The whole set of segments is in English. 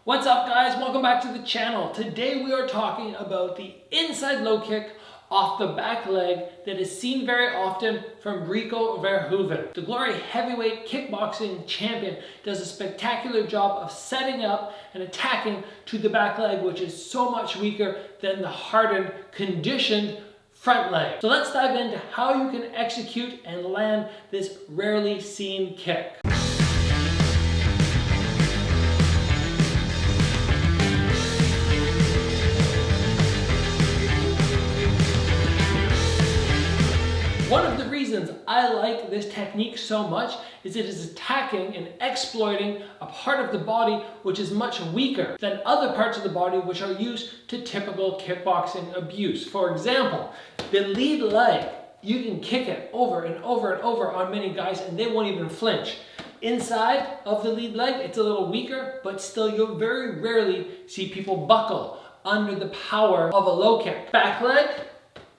What's up guys, welcome back to the channel. Today we are talking about the inside low kick off the back leg that is seen very often from Rico Verhoeven. The Glory heavyweight kickboxing champion does a spectacular job of setting up and attacking to the back leg, which is so much weaker than the hardened, conditioned front leg. So let's dive into how you can execute and land this rarely seen kick. One of the reasons I like this technique so much is it is attacking and exploiting a part of the body which is much weaker than other parts of the body which are used to typical kickboxing abuse. For example, the lead leg, you can kick it over and over and over on many guys and they won't even flinch. Inside of the lead leg, it's a little weaker, but still you'll very rarely see people buckle under the power of a low kick. Back leg,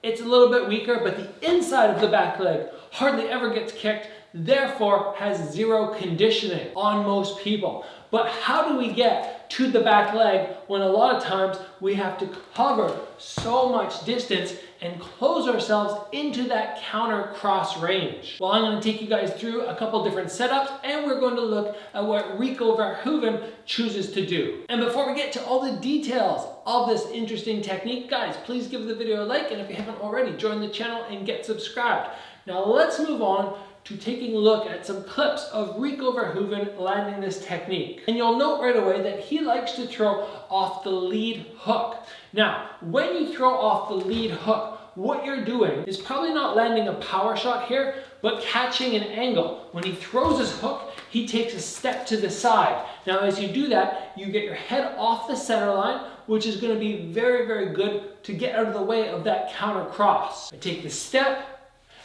it's a little bit weaker, but the inside of the back leg hardly ever gets kicked, therefore has zero conditioning on most people. But how do we get to the back leg when a lot of times we have to cover so much distance and close ourselves into that counter cross range? Well, I'm going to take you guys through a couple different setups and we're going to look at what Rico Verhoeven chooses to do. And before we get to all the details of this interesting technique, guys, please give the video a like, and if you haven't already, join the channel and get subscribed. Now let's move on to taking a look at some clips of Rico Verhoeven landing this technique. And you'll note right away that he likes to throw off the lead hook. Now, when you throw off the lead hook, what you're doing is probably not landing a power shot here, but catching an angle. When he throws his hook, he takes a step to the side. Now, as you do that, you get your head off the center line, which is going to be very, very good to get out of the way of that counter cross. I take the step,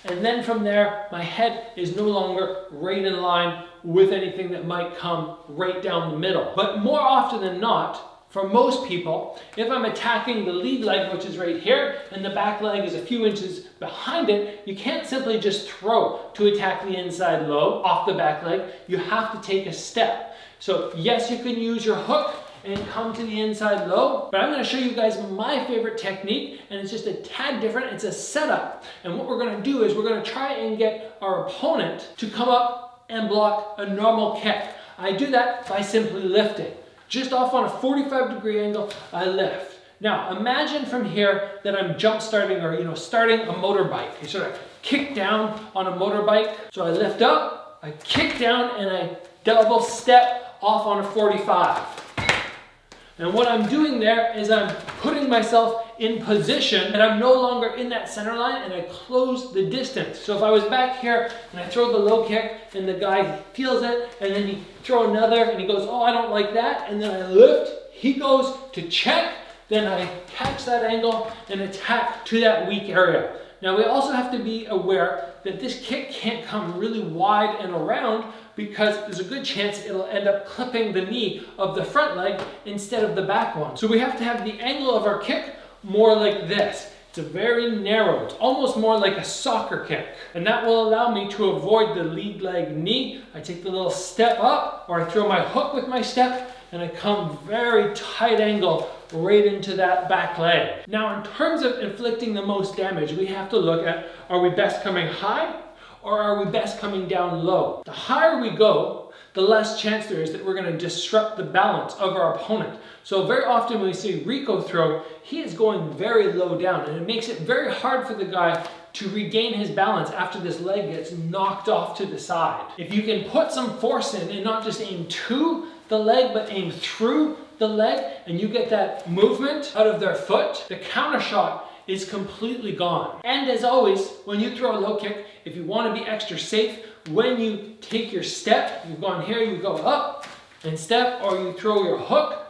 and then from there, my head is no longer right in line with anything that might come right down the middle. But more often than not, for most people, if I'm attacking the lead leg, which is right here, and the back leg is a few inches behind it, you can't simply just throw to attack the inside low off the back leg. You have to take a step. So yes, you can use your hook and come to the inside low, but I'm going to show you guys my favorite technique, and it's just a tad different. It's a setup, and what we're going to do is we're going to try and get our opponent to come up and block a normal kick. I do that by simply lifting. Just off on a 45-degree angle, I lift. Now imagine from here that I'm jump starting, or starting a motorbike. You sort of kick down on a motorbike. So I lift up, I kick down, and I double step off on a 45. And what I'm doing there is I'm putting myself in position, and I'm no longer in that center line, and I close the distance. So if I was back here and I throw the low kick and the guy feels it, and then you throw another and he goes, oh, I don't like that, and then I lift, he goes to check, then I catch that angle and attack to that weak area. Now we also have to be aware that this kick can't come really wide and around, because there's a good chance it'll end up clipping the knee of the front leg instead of the back one. So we have to have the angle of our kick more like this. It's a very narrow, it's almost more like a soccer kick. And that will allow me to avoid the lead leg knee. I take the little step up, or I throw my hook with my step, and I come very tight angle right into that back leg. Now in terms of inflicting the most damage, we have to look at, are we best coming high, or are we best coming down low? The higher we go, the less chance there is that we're going to disrupt the balance of our opponent. So very often when we see Rico throw, he is going very low down, and it makes it very hard for the guy to regain his balance after this leg gets knocked off to the side. If you can put some force in and not just aim to the leg, but aim through the leg, and you get that movement out of their foot, the counter shot is completely gone. And as always, when you throw a low kick, if you want to be extra safe, when you take your step, you've gone here, you go up and step, or you throw your hook,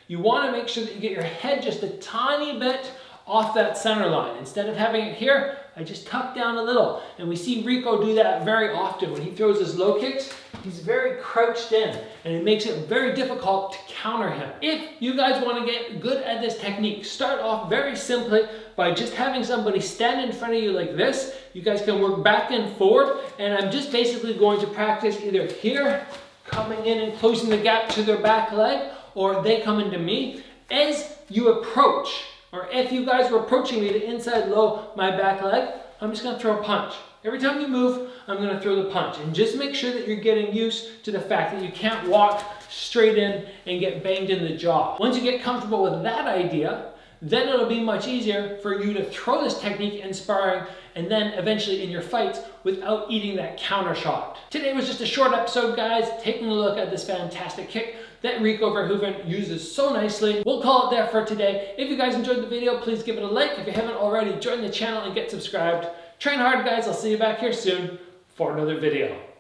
you want to make sure that you get your head just a tiny bit off that center line. Instead of having it here, I just tuck down a little. And we see Rico do that very often. When he throws his low kicks, he's very crouched in, and it makes it very difficult to counter him. If you guys want to get good at this technique, start off very simply by just having somebody stand in front of you like this. You guys can work back and forward, and I'm just basically going to practice either here, coming in and closing the gap to their back leg, or they come into me, as you approach, or if you guys were approaching me to inside low my back leg, I'm just gonna throw a punch. Every time you move, I'm gonna throw the punch. And just make sure that you're getting used to the fact that you can't walk straight in and get banged in the jaw. Once you get comfortable with that idea, then it'll be much easier for you to throw this technique in sparring and then eventually in your fights without eating that counter shot. Today was just a short episode, guys, taking a look at this fantastic kick that Rico Verhoeven uses so nicely. We'll call it there for today. If you guys enjoyed the video, please give it a like. If you haven't already, join the channel and get subscribed. Train hard, guys. I'll see you back here soon for another video.